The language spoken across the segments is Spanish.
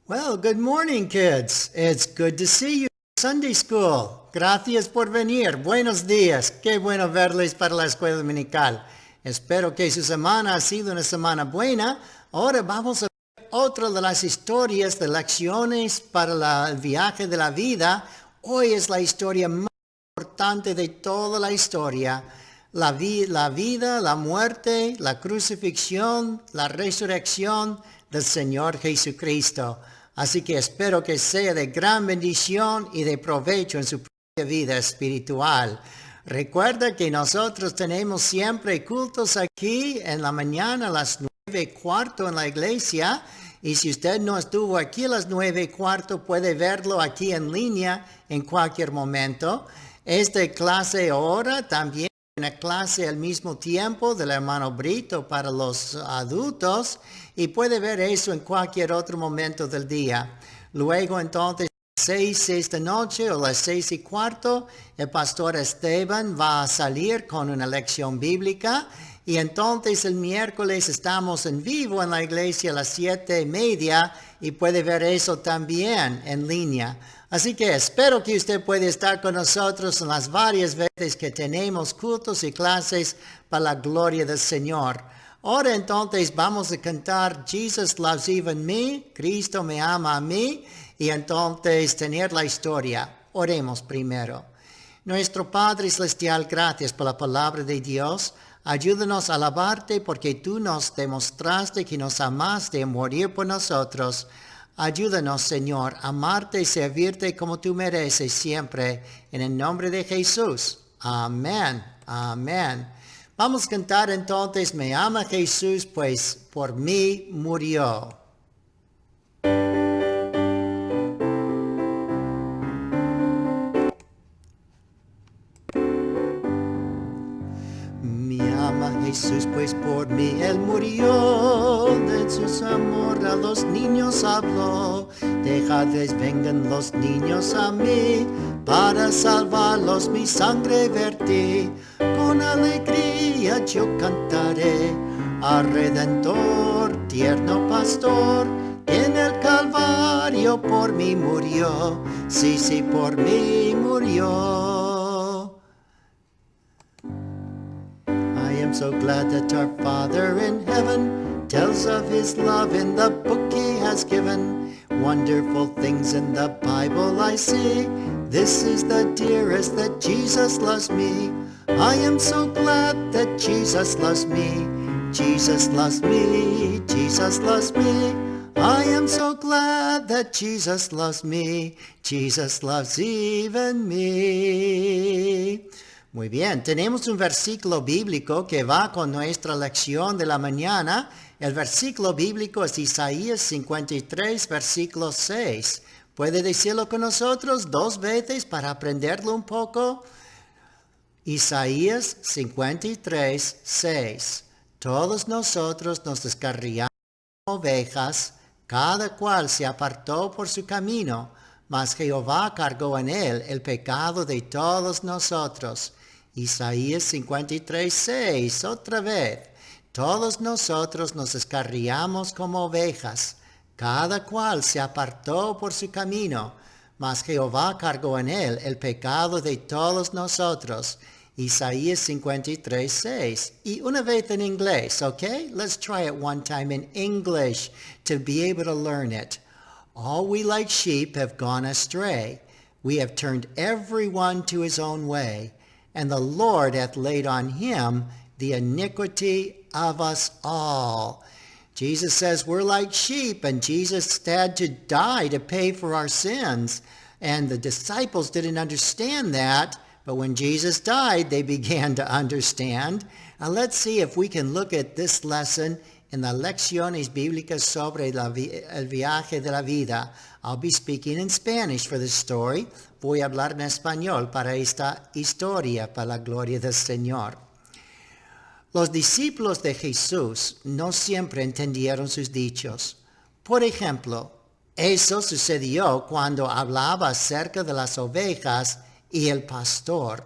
Well, good morning, kids. It's good to see you in Sunday school. Gracias por venir. Buenos días. Qué bueno verles para la escuela dominical. Espero que su semana ha sido una semana buena. Ahora vamos a ver otra de las historias de lecciones para el viaje de la vida. Hoy es la historia más importante de toda la historia. La vida, la muerte, la crucifixión, la resurrección del Señor Jesucristo. Así que espero que sea de gran bendición y de provecho en su propia vida espiritual. Recuerda que nosotros tenemos siempre cultos aquí en la mañana a las 9:15 en la iglesia. Y si usted no estuvo aquí a las 9:15, puede verlo aquí en línea en cualquier momento. Esta clase ahora también una clase al mismo tiempo del hermano Brito para los adultos y puede ver eso en cualquier otro momento del día. Luego entonces a las 6 esta noche o las 6:15 el pastor Esteban va a salir con una lección bíblica y entonces el miércoles estamos en vivo en la iglesia a las 7:30 y puede ver eso también en línea. Así que espero que usted pueda estar con nosotros en las varias veces que tenemos cultos y clases para la gloria del Señor. Ahora entonces vamos a cantar Jesus loves even me, Cristo me ama a mí, y entonces tener la historia. Oremos primero. Nuestro Padre Celestial, gracias por la palabra de Dios. Ayúdanos a alabarte porque tú nos demostraste que nos amaste y morir por nosotros. Ayúdanos, Señor, a amarte y servirte como tú mereces siempre. En el nombre de Jesús. Amén. Amén. Vamos a cantar entonces, me ama Jesús, pues por mí murió. Me ama Jesús, pues por mí Él murió. De su amor a los niños habló. Dejadles vengan los niños a mí. Para salvarlos mi sangre vertí. Con alegría yo cantaré al Redentor, tierno pastor, que en el Calvario por mí murió. Sí, sí, por mí murió. I am so glad that our Father in heaven tells of his love in the book he has given. Wonderful things in the Bible I see. This is the dearest that Jesus loves me. I am so glad that Jesus loves me. Jesus loves me. Jesus loves me. I am so glad that Jesus loves me. Jesus loves even me. Muy bien, tenemos un versículo bíblico que va con nuestra lección de la mañana. El versículo bíblico es Isaías 53, versículo 6. ¿Puede decirlo con nosotros 2 veces para aprenderlo un poco? Isaías 53, 6. Todos nosotros nos descarriamos como ovejas, cada cual se apartó por su camino, mas Jehová cargó en él el pecado de todos nosotros. Isaías 53, 6, otra vez. Todos nosotros nos descarriamos como ovejas, cada cual se apartó por su camino, mas Jehová cargó en él el pecado de todos nosotros. Isaías 53, 6. Y una vez en inglés, okay? Let's try it one time in English to be able to learn it. All we like sheep have gone astray. We have turned every one to his own way. And the Lord hath laid on him the iniquity of us all. Jesus says we're like sheep, and Jesus had to die to pay for our sins. And the disciples didn't understand that, but when Jesus died, they began to understand. And let's see if we can look at this lesson en las lecciones bíblicas sobre el viaje de la vida. I'll be speaking in Spanish for this story. Voy a hablar en español para esta historia, para la gloria del Señor. Los discípulos de Jesús no siempre entendieron sus dichos. Por ejemplo, eso sucedió cuando hablaba acerca de las ovejas y el pastor.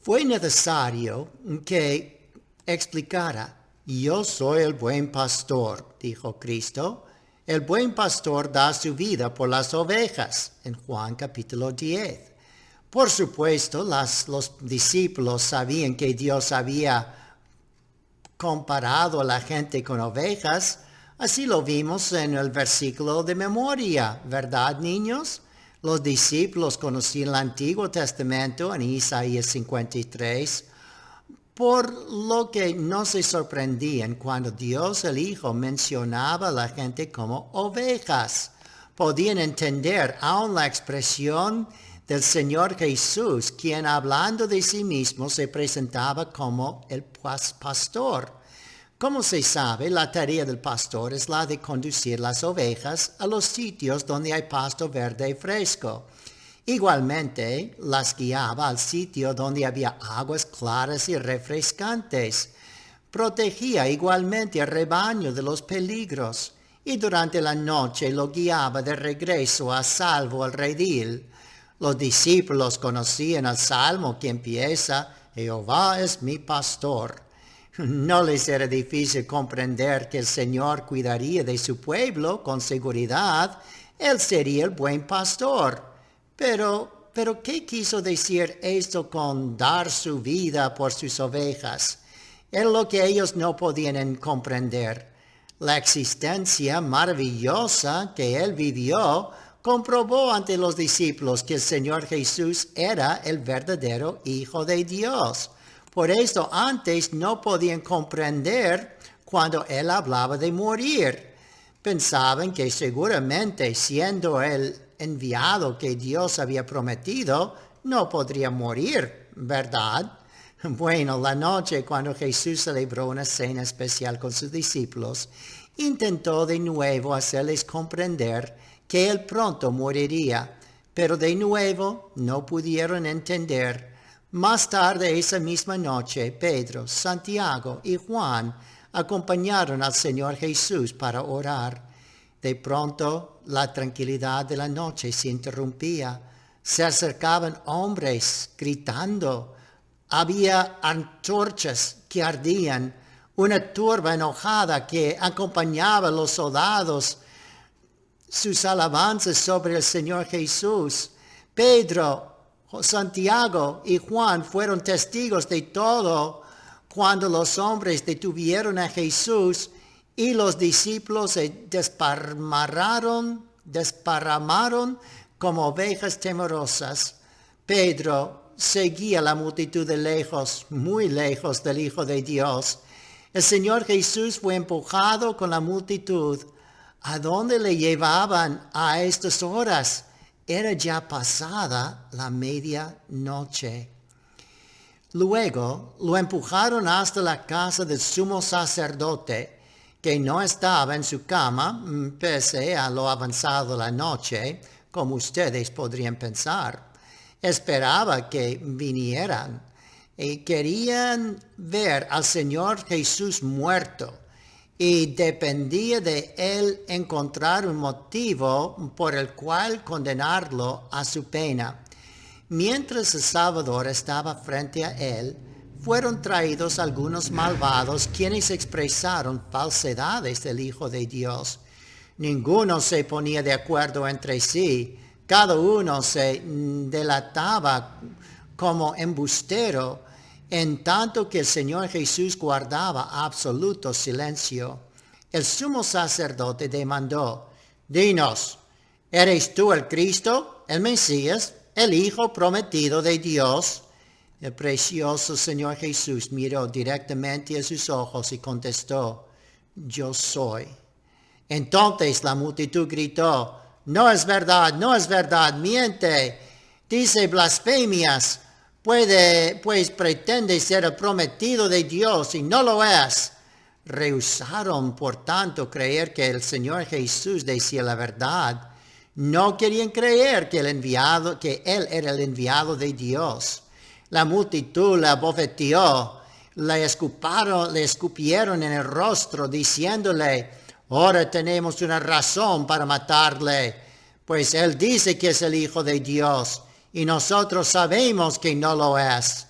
Fue necesario que explicara Yo soy el buen pastor, dijo Cristo. El buen pastor da su vida por las ovejas, en Juan capítulo 10. Por supuesto, los discípulos sabían que Dios había comparado a la gente con ovejas. Así lo vimos en el versículo de memoria, ¿verdad, niños? Los discípulos conocían el Antiguo Testamento en Isaías 53, por lo que no se sorprendían cuando Dios el Hijo mencionaba a la gente como ovejas. Podían entender aún la expresión del Señor Jesús, quien hablando de sí mismo se presentaba como el pastor. Como se sabe, la tarea del pastor es la de conducir las ovejas a los sitios donde hay pasto verde y fresco. Igualmente, las guiaba al sitio donde había aguas claras y refrescantes. Protegía igualmente al rebaño de los peligros y durante la noche lo guiaba de regreso a salvo al redil. Los discípulos conocían el salmo que empieza: Jehová es mi pastor. No les era difícil comprender que el Señor cuidaría de su pueblo con seguridad. Él sería el buen pastor. Pero, ¿qué quiso decir esto con dar su vida por sus ovejas? Era lo que ellos no podían comprender. La existencia maravillosa que Él vivió comprobó ante los discípulos que el Señor Jesús era el verdadero Hijo de Dios. Por esto antes no podían comprender cuando Él hablaba de morir. Pensaban que seguramente siendo Él enviado que Dios había prometido, no podría morir, ¿verdad? Bueno, la noche cuando Jesús celebró una cena especial con sus discípulos, intentó de nuevo hacerles comprender que Él pronto moriría, pero de nuevo no pudieron entender. Más tarde esa misma noche, Pedro, Santiago y Juan acompañaron al Señor Jesús para orar. De pronto, la tranquilidad de la noche se interrumpía. Se acercaban hombres gritando. Había antorchas que ardían. Una turba enojada que acompañaba a los soldados. Sus alabanzas sobre el Señor Jesús. Pedro, Santiago y Juan fueron testigos de todo cuando los hombres detuvieron a Jesús y los discípulos se desparramaron como ovejas temerosas. Pedro seguía la multitud de lejos, muy lejos del Hijo de Dios. El Señor Jesús fue empujado con la multitud. ¿A dónde le llevaban a estas horas? Era ya pasada la medianoche. Luego lo empujaron hasta la casa del sumo sacerdote, que no estaba en su cama, pese a lo avanzado de la noche, como ustedes podrían pensar. Esperaba que vinieran y querían ver al Señor Jesús muerto, y dependía de él encontrar un motivo por el cual condenarlo a su pena. Mientras el Salvador estaba frente a él, fueron traídos algunos malvados quienes expresaron falsedades del Hijo de Dios. Ninguno se ponía de acuerdo entre sí. Cada uno se delataba como embustero, en tanto que el Señor Jesús guardaba absoluto silencio. El sumo sacerdote demandó: Dinos, ¿eres tú el Cristo, el Mesías, el Hijo prometido de Dios? El precioso Señor Jesús miró directamente a sus ojos y contestó: Yo soy. Entonces la multitud gritó: No es verdad, miente, dice blasfemias, pues pretende ser el prometido de Dios y no lo es. Rehusaron, por tanto, creer que el Señor Jesús decía la verdad. No querían creer que Él era el enviado de Dios. La multitud le abofeteó, le escupieron en el rostro, diciéndole: Ahora tenemos una razón para matarle, pues Él dice que es el Hijo de Dios, y nosotros sabemos que no lo es.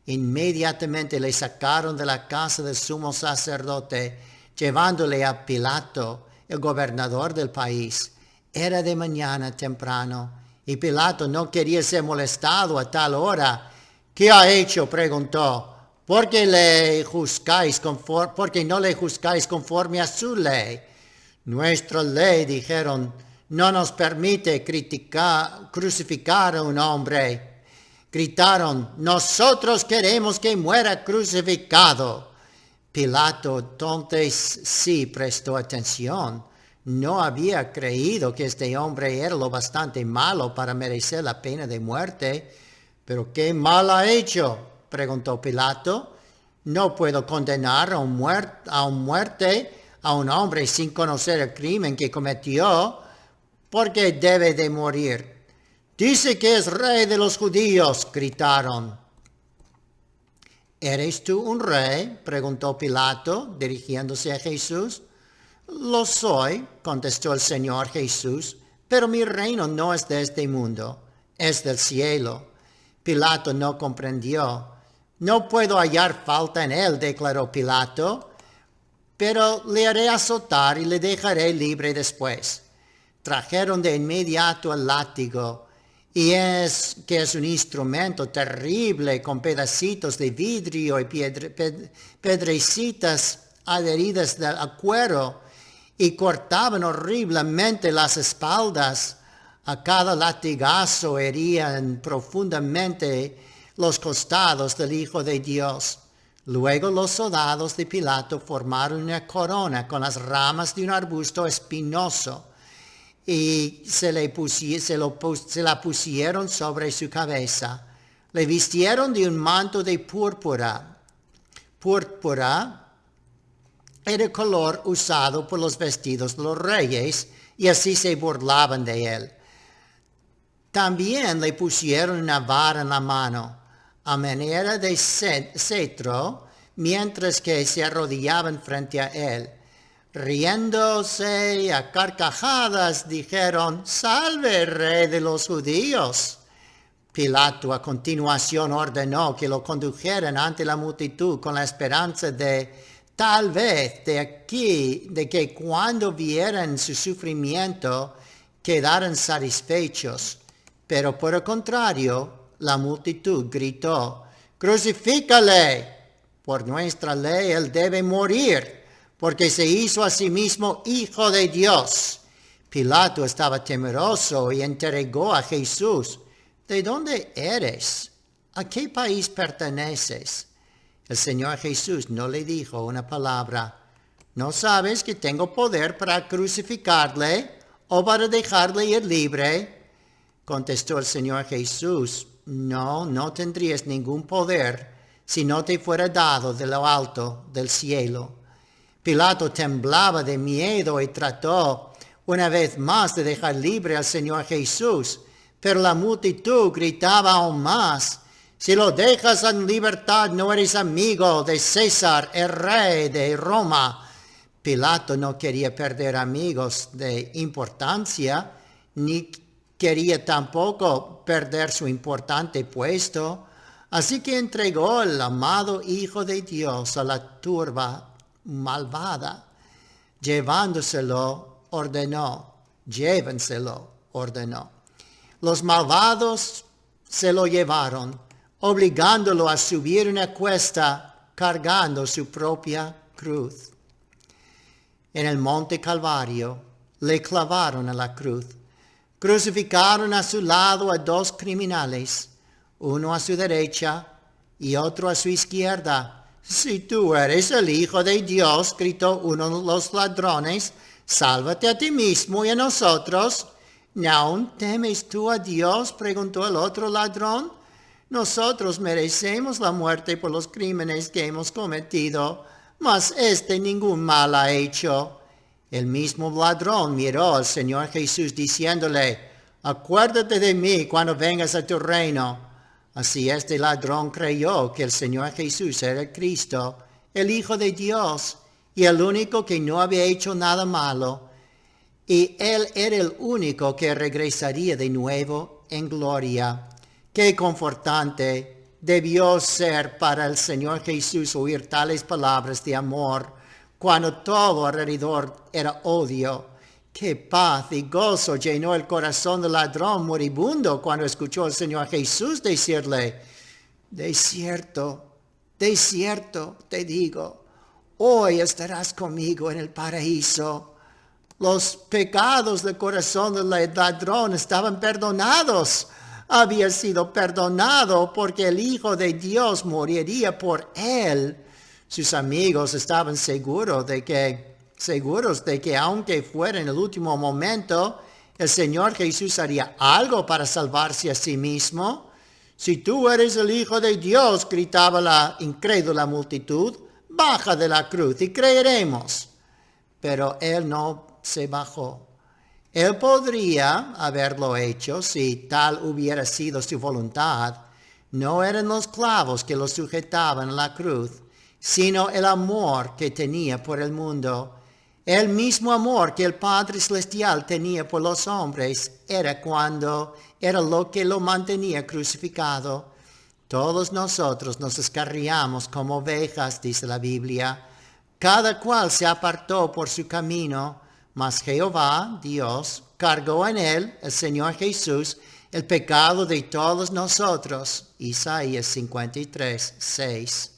Inmediatamente le sacaron de la casa del sumo sacerdote, llevándole a Pilato, el gobernador del país. Era de mañana temprano, y Pilato no quería ser molestado a tal hora. ¿Qué ha hecho?, preguntó. ¿Por qué no le juzgáis conforme a su ley? Nuestra ley, dijeron, no nos permite crucificar a un hombre. Gritaron, nosotros queremos que muera crucificado. Pilato entonces sí prestó atención. No había creído que este hombre era lo bastante malo para merecer la pena de muerte. ¿Pero qué mal ha hecho?, preguntó Pilato. No puedo condenar a muerte a un hombre sin conocer el crimen que cometió, porque debe de morir. Dice que es rey de los judíos, gritaron. ¿Eres tú un rey?, preguntó Pilato, dirigiéndose a Jesús. Lo soy, contestó el Señor Jesús, pero mi reino no es de este mundo, es del cielo. Pilato no comprendió. No puedo hallar falta en él, declaró Pilato, pero le haré azotar y le dejaré libre después. Trajeron de inmediato el látigo, y es un instrumento terrible con pedacitos de vidrio y piedrecitas adheridas a cuero, y cortaban horriblemente las espaldas. A cada latigazo herían profundamente los costados del Hijo de Dios. Luego los soldados de Pilato formaron una corona con las ramas de un arbusto espinoso y se la pusieron sobre su cabeza. Le vistieron de un manto de púrpura. Púrpura era el color usado por los vestidos de los reyes, y así se burlaban de él. También le pusieron una vara en la mano, a manera de cetro, mientras que se arrodillaban frente a él. Riéndose a carcajadas, dijeron, «¡Salve, rey de los judíos!». Pilato a continuación ordenó que lo condujeran ante la multitud con la esperanza de tal vez de que cuando vieran su sufrimiento quedaran satisfechos. Pero por el contrario, la multitud gritó, «¡Crucifícale! Por nuestra ley él debe morir, porque se hizo a sí mismo Hijo de Dios». Pilato estaba temeroso y entregó a Jesús. «¿De dónde eres? ¿A qué país perteneces?». El Señor Jesús no le dijo una palabra. «¿No sabes que tengo poder para crucificarle o para dejarle ir libre?». Contestó el Señor Jesús, no tendrías ningún poder si no te fuera dado de lo alto del cielo. Pilato temblaba de miedo y trató una vez más de dejar libre al Señor Jesús, pero la multitud gritaba aún más, «Si lo dejas en libertad, no eres amigo de César, el rey de Roma». Pilato no quería perder amigos de importancia, ni quería tampoco perder su importante puesto, así que entregó al amado Hijo de Dios a la turba malvada. Llévenselo, ordenó. Los malvados se lo llevaron, obligándolo a subir una cuesta cargando su propia cruz. En el monte Calvario le clavaron a la cruz. Crucificaron a su lado a dos criminales, uno a su derecha y otro a su izquierda. «Si tú eres el Hijo de Dios», gritó uno de los ladrones, «sálvate a ti mismo y a nosotros». «¿Aún temes tú a Dios?», preguntó el otro ladrón. «Nosotros merecemos la muerte por los crímenes que hemos cometido, mas este ningún mal ha hecho». El mismo ladrón miró al Señor Jesús diciéndole, «Acuérdate de mí cuando vengas a tu reino». Así este ladrón creyó que el Señor Jesús era el Cristo, el Hijo de Dios, y el único que no había hecho nada malo. Y él era el único que regresaría de nuevo en gloria. Qué confortante debió ser para el Señor Jesús oír tales palabras de amor cuando todo alrededor era odio. Qué paz y gozo llenó el corazón del ladrón moribundo cuando escuchó al Señor Jesús decirle: de cierto, te digo, hoy estarás conmigo en el paraíso. Los pecados del corazón del ladrón estaban perdonados. Había sido perdonado porque el Hijo de Dios moriría por él. Sus amigos estaban seguros de que aunque fuera en el último momento, el Señor Jesús haría algo para salvarse a sí mismo. Si tú eres el Hijo de Dios, gritaba la incrédula multitud, baja de la cruz y creeremos. Pero él no se bajó. Él podría haberlo hecho si tal hubiera sido su voluntad. No eran los clavos que lo sujetaban a la cruz, sino el amor que tenía por el mundo. El mismo amor que el Padre Celestial tenía por los hombres era lo que lo mantenía crucificado. Todos nosotros nos descarriamos como ovejas, dice la Biblia. Cada cual se apartó por su camino, mas Jehová, Dios, cargó en él, el Señor Jesús, el pecado de todos nosotros. Isaías 53, 6.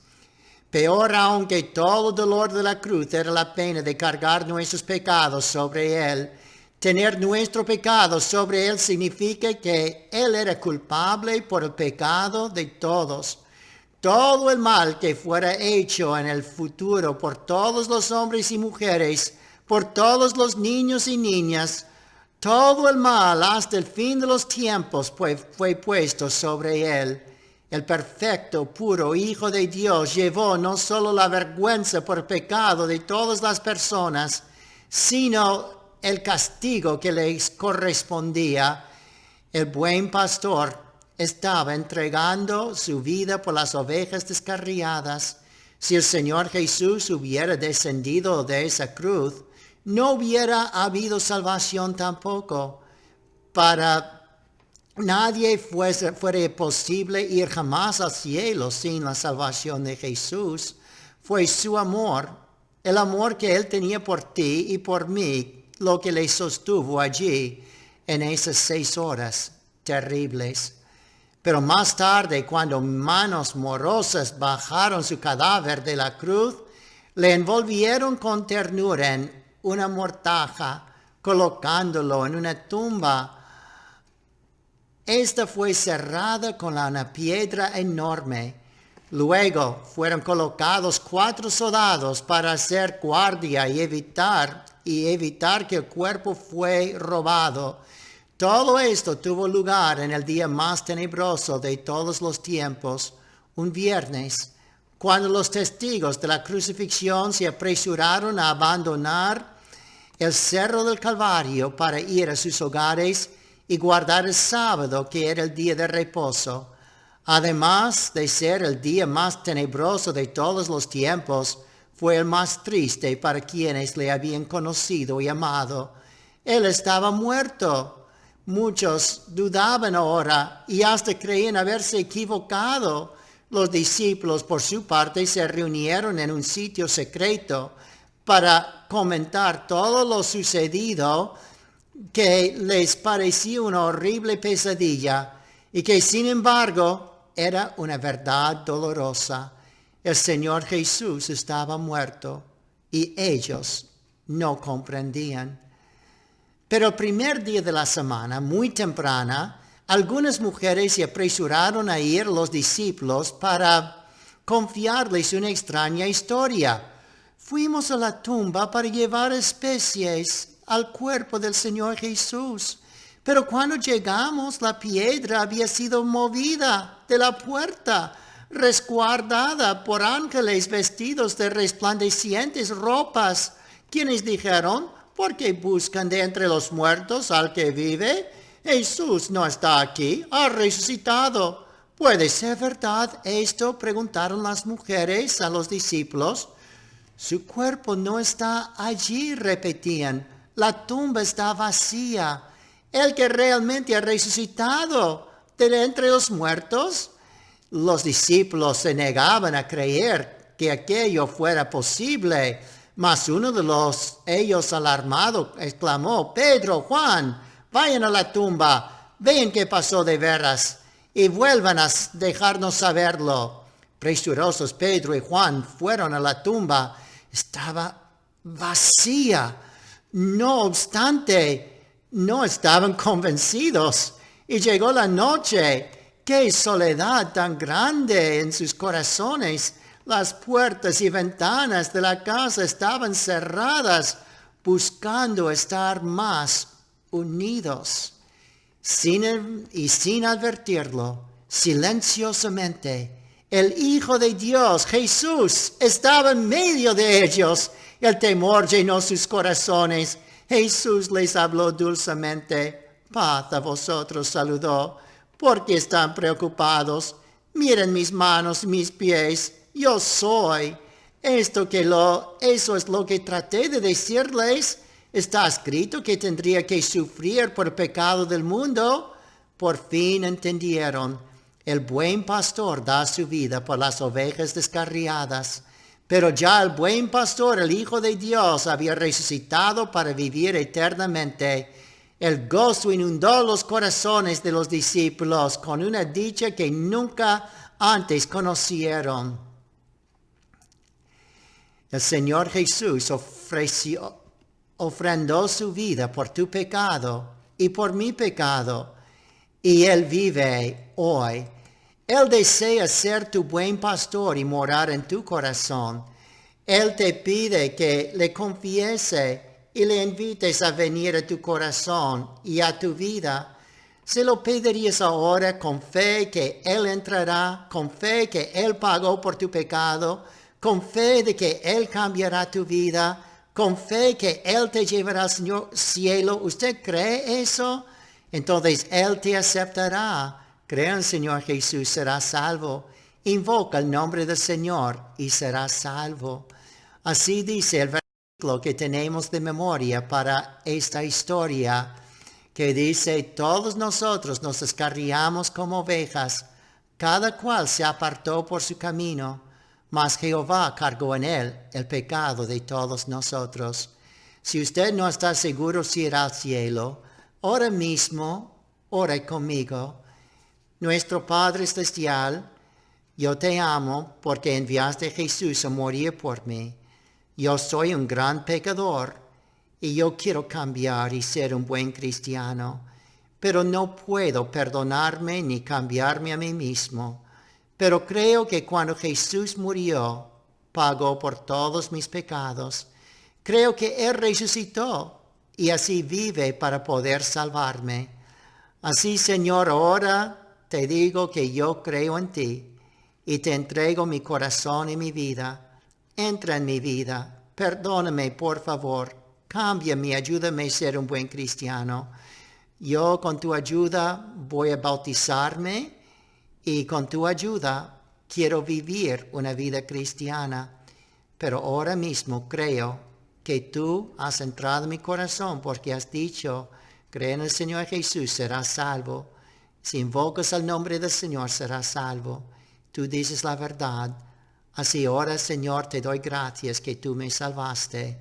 Peor aún que todo el dolor de la cruz era la pena de cargar nuestros pecados sobre él. Tener nuestro pecado sobre él significa que él era culpable por el pecado de todos. Todo el mal que fuera hecho en el futuro por todos los hombres y mujeres, por todos los niños y niñas, todo el mal hasta el fin de los tiempos fue puesto sobre él. El perfecto, puro Hijo de Dios llevó no solo la vergüenza por el pecado de todas las personas, sino el castigo que les correspondía. El buen pastor estaba entregando su vida por las ovejas descarriadas. Si el Señor Jesús hubiera descendido de esa cruz, no hubiera habido salvación tampoco. Para nadie fuera posible ir jamás al cielo sin la salvación de Jesús. Fue su amor, el amor que Él tenía por ti y por mí, lo que le sostuvo allí en esas 6 horas terribles. Pero más tarde, cuando manos morosas bajaron su cadáver de la cruz, le envolvieron con ternura en una mortaja, colocándolo en una tumba. Esta fue cerrada con una piedra enorme. Luego fueron colocados 4 soldados para hacer guardia y evitar que el cuerpo fue robado. Todo esto tuvo lugar en el día más tenebroso de todos los tiempos, un viernes, cuando los testigos de la crucifixión se apresuraron a abandonar el cerro del Calvario para ir a sus hogares y guardar el sábado, que era el día de reposo. Además de ser el día más tenebroso de todos los tiempos, fue el más triste para quienes le habían conocido y amado. Él estaba muerto. Muchos dudaban ahora y hasta creían haberse equivocado. Los discípulos, por su parte, se reunieron en un sitio secreto para comentar todo lo sucedido, que les parecía una horrible pesadilla y que sin embargo era una verdad dolorosa. El Señor Jesús estaba muerto y ellos no comprendían. Pero el primer día de la semana, muy temprana, algunas mujeres se apresuraron a ir a los discípulos para confiarles una extraña historia. Fuimos a la tumba para llevar especies al cuerpo del Señor Jesús, pero cuando llegamos la piedra había sido movida de la puerta, resguardada por ángeles vestidos de resplandecientes ropas, quienes dijeron: ¿por qué buscan de entre los muertos al que vive? Jesús no está aquí, ha resucitado. ¿Puede ser verdad esto?, preguntaron las mujeres a los discípulos. Su cuerpo no está allí, repetían. La tumba está vacía. El que realmente ha resucitado de entre los muertos Los discípulos se negaban a creer que aquello fuera posible, mas uno de ellos alarmado exclamó: Pedro, Juan, vayan a la tumba, vean qué pasó de veras y vuelvan a dejarnos saberlo. Presurosos Pedro y Juan fueron a la tumba. Estaba vacía. No obstante, no estaban convencidos. Y llegó la noche. ¡Qué soledad tan grande en sus corazones! Las puertas y ventanas de la casa estaban cerradas, buscando estar más unidos. Sin advertirlo, silenciosamente, el Hijo de Dios, Jesús, estaba en medio de ellos. El temor llenó sus corazones. Jesús les habló dulcemente. Paz a vosotros, saludó. ¿Por qué están preocupados? Miren mis manos y mis pies. Yo soy. Eso es lo que traté de decirles. Está escrito que tendría que sufrir por el pecado del mundo. Por fin entendieron. El buen pastor da su vida por las ovejas descarriadas. Pero ya el buen pastor, el Hijo de Dios, había resucitado para vivir eternamente. El gozo inundó los corazones de los discípulos con una dicha que nunca antes conocieron. El Señor Jesús ofrendó su vida por tu pecado y por mi pecado, y Él vive hoy. Él desea ser tu buen pastor y morar en tu corazón. Él te pide que le confiese y le invites a venir a tu corazón y a tu vida. Se lo pedirías ahora con fe que Él entrará, con fe que Él pagó por tu pecado, con fe de que Él cambiará tu vida, con fe que Él te llevará al cielo. ¿Usted cree eso? Entonces Él te aceptará. Cree en el Señor Jesús, será salvo. Invoca el nombre del Señor y será salvo. Así dice el versículo que tenemos de memoria para esta historia, que dice: todos nosotros nos descarriamos como ovejas, cada cual se apartó por su camino, mas Jehová cargó en él el pecado de todos nosotros. Si usted no está seguro si irá al cielo, ahora mismo, ore conmigo. Nuestro Padre Celestial, yo te amo porque enviaste a Jesús a morir por mí. Yo soy un gran pecador y yo quiero cambiar y ser un buen cristiano, pero no puedo perdonarme ni cambiarme a mí mismo. Pero creo que cuando Jesús murió, pagó por todos mis pecados. Creo que Él resucitó y así vive para poder salvarme. Así, Señor, ahora te digo que yo creo en ti y te entrego mi corazón y mi vida. Entra en mi vida, perdóname por favor, cámbiame, ayúdame a ser un buen cristiano. Yo con tu ayuda voy a bautizarme y con tu ayuda quiero vivir una vida cristiana. Pero ahora mismo creo que tú has entrado en mi corazón porque has dicho: cree en el Señor Jesús, serás salvo. Si invocas el nombre del Señor, serás salvo. Tú dices la verdad. Así ahora, Señor, te doy gracias que tú me salvaste.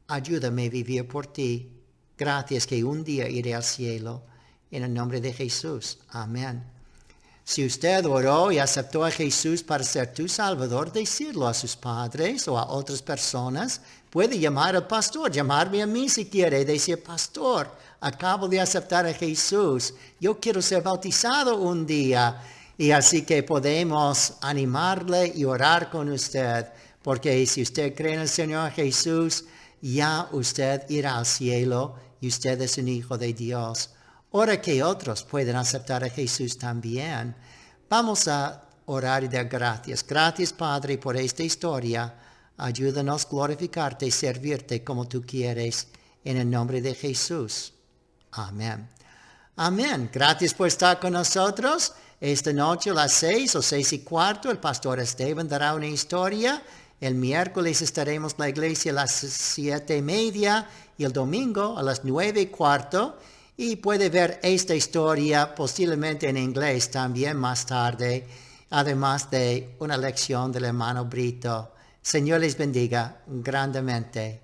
Ayúdame a vivir por ti. Gracias que un día iré al cielo. En el nombre de Jesús. Amén. Si usted oró y aceptó a Jesús para ser tu Salvador, decirlo a sus padres o a otras personas. Puede llamar al pastor, llamarme a mí si quiere, decir: pastor, acabo de aceptar a Jesús, yo quiero ser bautizado un día. Y así que podemos animarle y orar con usted, porque si usted cree en el Señor Jesús, ya usted irá al cielo y usted es un hijo de Dios. Ahora que otros pueden aceptar a Jesús también. Vamos a orar y dar gracias. Gracias, Padre, por esta historia. Ayúdanos a glorificarte y servirte como tú quieres. En el nombre de Jesús. Amén. Amén. Gracias por estar con nosotros. Esta noche a las 6 o 6:15 el pastor Esteban dará una historia. El miércoles estaremos en la iglesia a las 7:30 y el domingo a las 9:15. Y puede ver esta historia posiblemente en inglés también más tarde. además de una lección del hermano Brito. Señor les bendiga grandemente.